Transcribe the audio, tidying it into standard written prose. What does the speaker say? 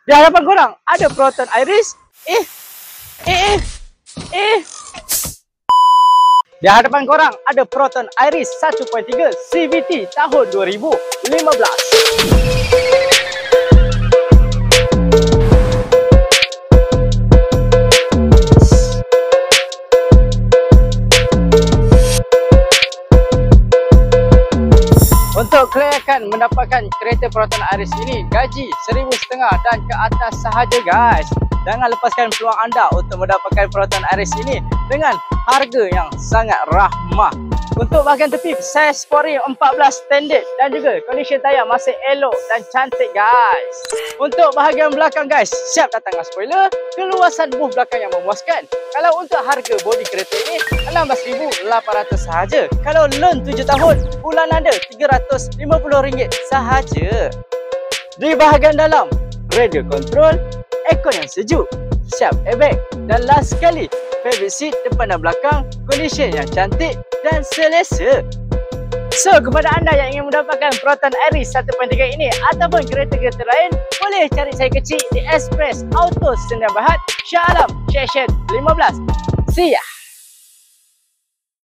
Di hadapan korang ada Proton Iris. Di hadapan korang ada Proton Iris 1.3 CVT tahun 2015. Untuk kelayakan mendapatkan kereta Proton Iris ini, gaji RM1,500 dan ke atas sahaja guys. Jangan lepaskan peluang anda untuk mendapatkan Proton Iris ini dengan harga yang sangat ramah. Untuk bahagian tepi, saya Spori 14 standard dan juga kondisi tayar masih elok dan cantik guys. Untuk bahagian belakang guys, siap datang dengan spoiler, keluasan booth belakang yang memuaskan. Kalau untuk harga bodi kereta ini RM16,800 sahaja. Kalau loan 7 tahun, bulan anda RM350 sahaja. Di bahagian dalam, radio control, aircon yang sejuk, siap airbag, dan last sekali, fabric seat depan dan belakang, condition yang cantik dan selesa. So, kepada anda yang ingin mendapatkan Proton Iris 1.3 ini ataupun kereta-kereta lain, boleh cari saya kecil di Express Auto Sdn Bhd, Shah Alam, Section 15. See ya!